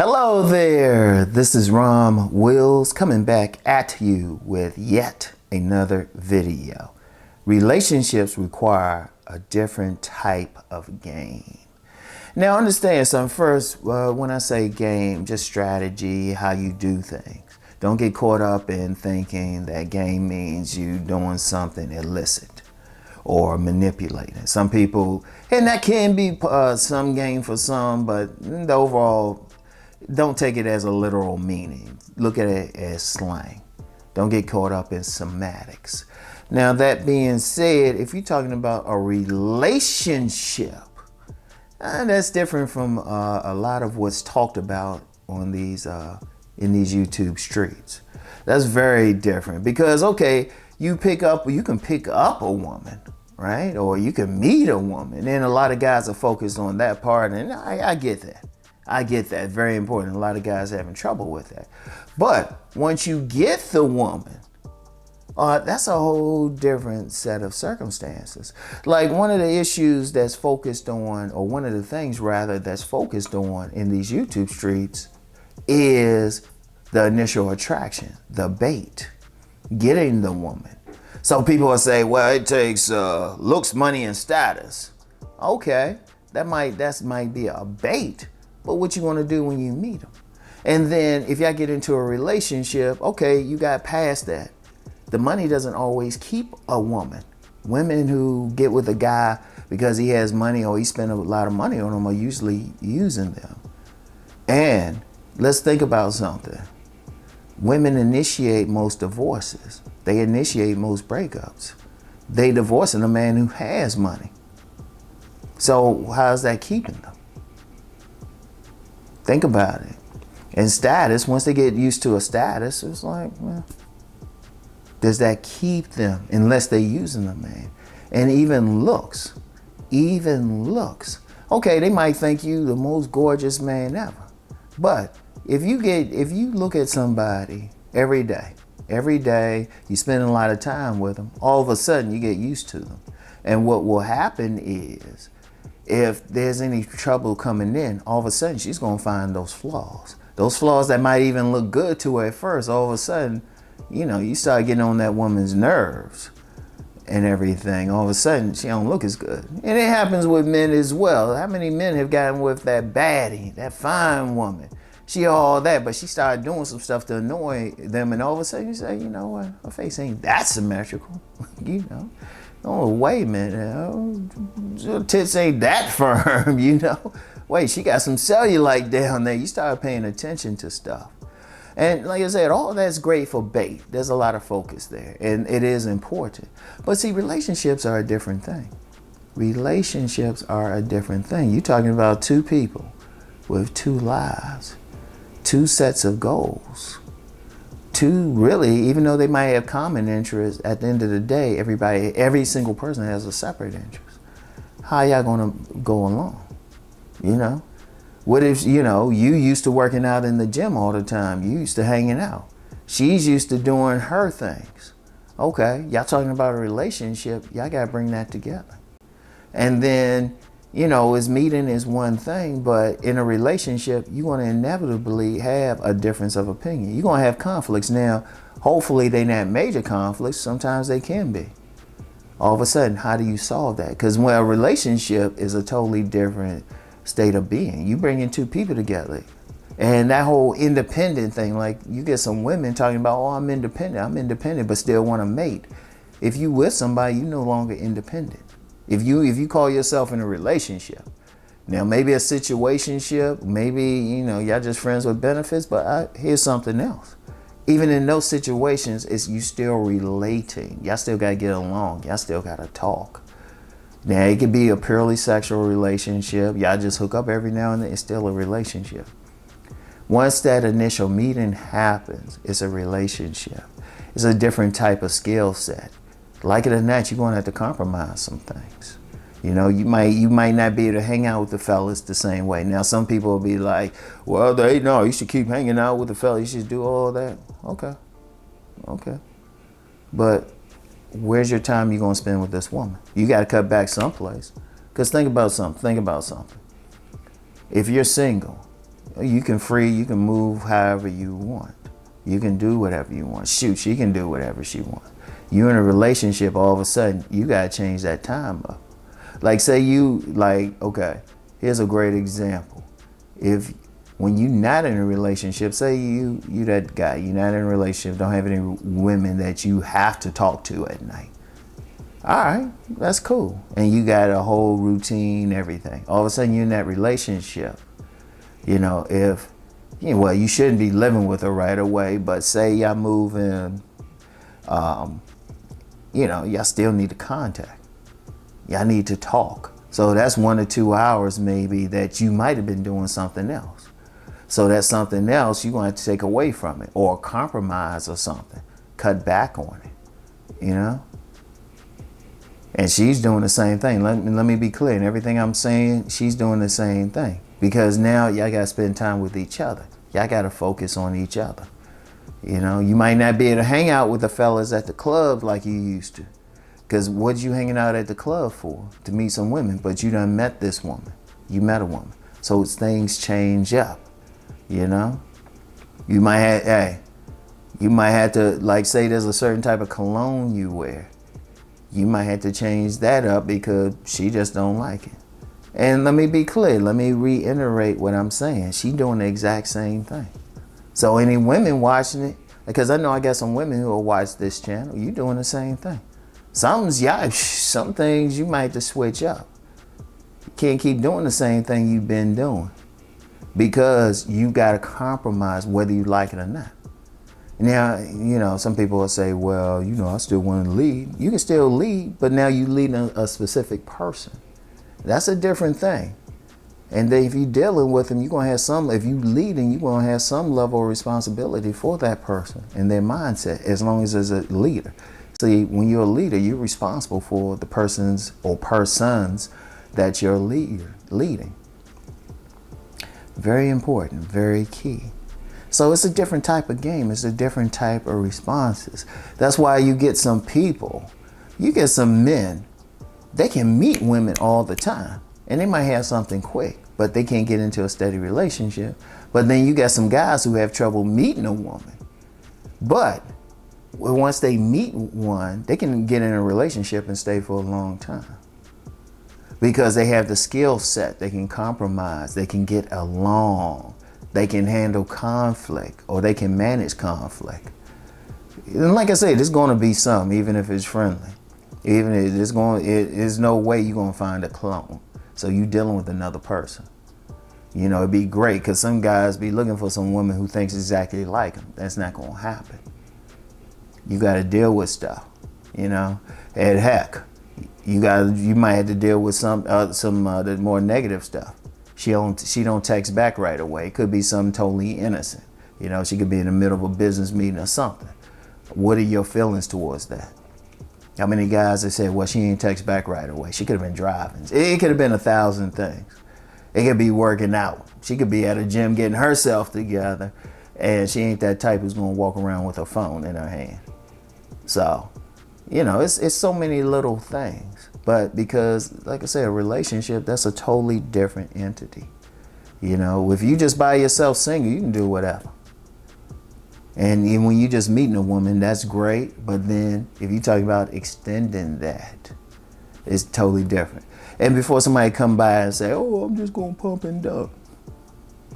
Hello there, this is Rom Wills coming back at you with yet another video. Relationships require a different type of game. Now understand something first, when I say game, just strategy, how you do things. Don't get caught up in thinking that game means you doing something illicit or manipulating. Some people, and that can be some game for some, but the overall, don't take it as a literal meaning. Look at it as slang. Don't get caught up in semantics. Now, that being said, if you're talking about a relationship, that's different from a lot of what's talked about on these in these YouTube streets. That's very different because, okay, you can pick up a woman, right? Or you can meet a woman. And a lot of guys are focused on that part, and I get that. I get that, very important. A lot of guys are having trouble with that. But once you get the woman, that's a whole different set of circumstances. Like one of the issues that's focused on, or one of the things rather that's focused on in these YouTube streets is the initial attraction, the bait, getting the woman. So people will say, well, it takes looks, money, and status. Okay, that might be a bait. But what you want to do when you meet them. And then if y'all get into a relationship, okay, you got past that. The money doesn't always keep a woman. Women who get with a guy because he has money or he spent a lot of money on them are usually using them. And let's think about something. Women initiate most divorces. They initiate most breakups. They divorcing a man who has money. So how's that keeping them? Think about it. And status, once they get used to a status, it's like, well, does that keep them unless they're using the man? And even looks. Okay, they might think you the most gorgeous man ever. But if you look at somebody every day, you spend a lot of time with them, all of a sudden you get used to them. And what will happen is, if there's any trouble coming in, all of a sudden she's gonna find those flaws. Those flaws that might even look good to her at first, all of a sudden, you start getting on that woman's nerves and everything. All of a sudden, she don't look as good. And it happens with men as well. How many men have gotten with that baddie, that fine woman? She all that, but she started doing some stuff to annoy them, and all of a sudden you say, you know what, her face ain't that symmetrical, Oh, wait a minute, your tits ain't that firm, Wait, she got some cellulite down there. You start paying attention to stuff. And like I said, all that's great for bait. There's a lot of focus there, and it is important. But see, relationships are a different thing. Relationships are a different thing. You're talking about two people with two lives, two sets of goals. Two, really, even though they might have common interests, at the end of the day, every single person has a separate interest. How y'all gonna go along? What if, you used to working out in the gym all the time. You used to hanging out. She's used to doing her things. Okay, y'all talking about a relationship, y'all gotta bring that together. And then, as meeting is one thing, but in a relationship, you're going to inevitably have a difference of opinion. You're going to have conflicts. Now, hopefully they're not major conflicts. Sometimes they can be. All of a sudden, how do you solve that? Because when a relationship is a totally different state of being. You bring in two people together. And that whole independent thing, like you get some women talking about, oh, I'm independent, but still want to mate. If you with somebody, you're no longer independent. If you call yourself in a relationship, now maybe a situationship, maybe, y'all just friends with benefits, but here's something else. Even in those situations, you still relating. Y'all still got to get along. Y'all still got to talk. Now, it could be a purely sexual relationship. Y'all just hook up every now and then. It's still a relationship. Once that initial meeting happens, it's a relationship. It's a different type of skill set. Like it or not, you're going to have to compromise some things. You might not be able to hang out with the fellas the same way. Now, some people will be like, well, you should keep hanging out with the fellas. You should do all that. Okay. But where's your time you're going to spend with this woman? You got to cut back someplace. Because think about something. If you're single, You can move however you want. You can do whatever you want. Shoot, she can do whatever she wants. You're in a relationship, all of a sudden, you gotta change that time up. Like say okay, here's a great example. When you're not in a relationship, say you that guy, you're not in a relationship, don't have any women that you have to talk to at night. All right, that's cool. And you got a whole routine, everything. All of a sudden you're in that relationship. You shouldn't be living with her right away, but say y'all move in, y'all still need to contact. Y'all need to talk. So that's 1 to 2 hours maybe that you might have been doing something else. So that's something else you're going to have to take away from it, or compromise or something. Cut back on it, And she's doing the same thing. Let me be clear. In everything I'm saying, she's doing the same thing. Because now y'all got to spend time with each other. Y'all got to focus on each other. You might not be able to hang out with the fellas at the club like you used to. Because what you hanging out at the club for? To meet some women. But you done met this woman. You met a woman. So things change up. You might have to, say there's a certain type of cologne you wear. You might have to change that up because she just don't like it. And let me be clear. Let me reiterate what I'm saying. She doing the exact same thing. So any women watching it, because I know I got some women who will watch this channel, you doing the same thing. Some things you might have to switch up. You can't keep doing the same thing you've been doing. Because you got to compromise whether you like it or not. Now, some people will say, well, I still want to lead. You can still lead, but now you lead a specific person. That's a different thing. And then if you're dealing with them, you're going to have if you leading, you're going to have some level of responsibility for that person and their mindset, as long as there's a leader. See, when you're a leader, you're responsible for the persons or persons that you're leading. Very important, very key. So it's a different type of game. It's a different type of responses. That's why you get some people, you get some men, they can meet women all the time and they might have something quick, but they can't get into a steady relationship. But then you got some guys who have trouble meeting a woman. But once they meet one, they can get in a relationship and stay for a long time. Because they have the skill set, they can compromise, they can get along, they can handle conflict, or they can manage conflict. And like I said, there's going to be some, even if it's friendly. Even if there's no way you're going to find a clone. So you dealing with another person. It'd be great because some guys be looking for some woman who thinks exactly like them. That's not going to happen. You got to deal with stuff, and heck. You might have to deal with some the more negative stuff. She don't text back right away. It could be something totally innocent. She could be in the middle of a business meeting or something. What are your feelings towards that? How many guys that said, well, she ain't text back right away? She could have been driving. It could have been 1,000 things. It could be working out. She could be at a gym getting herself together, and she ain't that type who's gonna walk around with her phone in her hand. So, it's so many little things. But because, like I said, a relationship, that's a totally different entity. If you just by yourself single, you can do whatever. And when you just meeting a woman, that's great. But then if you talk about extending that, it's totally different. And before somebody come by and say, oh, I'm just going to pump and dump.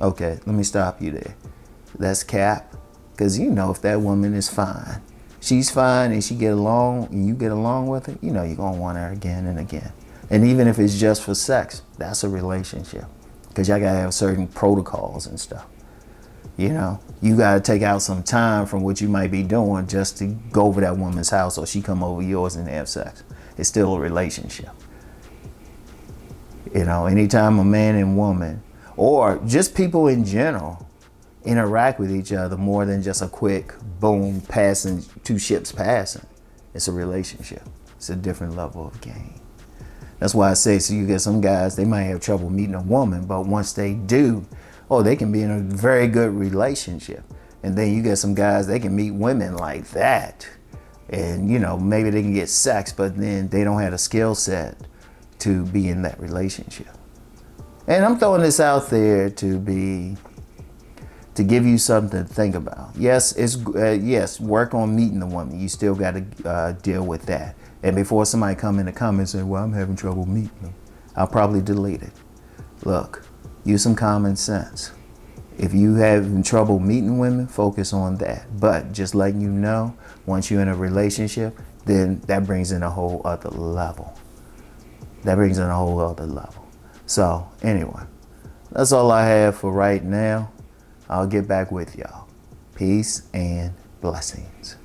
Okay, let me stop you there. That's cap. Because if that woman is fine. She's fine and she get along and you get along with her, you're going to want her again and again. And even if it's just for sex, that's a relationship. Because y'all got to have certain protocols and stuff. You got to take out some time from what you might be doing just to go over that woman's house or she come over yours and have sex. It's still a relationship. Anytime a man and woman or just people in general interact with each other more than just a quick boom passing, two ships passing, it's a relationship. It's a different level of game. That's why I say, so you get some guys, they might have trouble meeting a woman, but once they do, they can be in a very good relationship. And then you get some guys, they can meet women like that. And, maybe they can get sex, but then they don't have a skill set to be in that relationship. And I'm throwing this out there to be to give you something to think about. Yes, it's yes, work on meeting the woman. You still got to deal with that. And before somebody come in the comments and say, well, I'm having trouble meeting them, I'll probably delete it. Look, use some common sense. If you having trouble meeting women, focus on that. But just letting you know, once you're in a relationship, then that brings in a whole other level. That brings in a whole other level. So anyway, that's all I have for right now. I'll get back with y'all. Peace and blessings.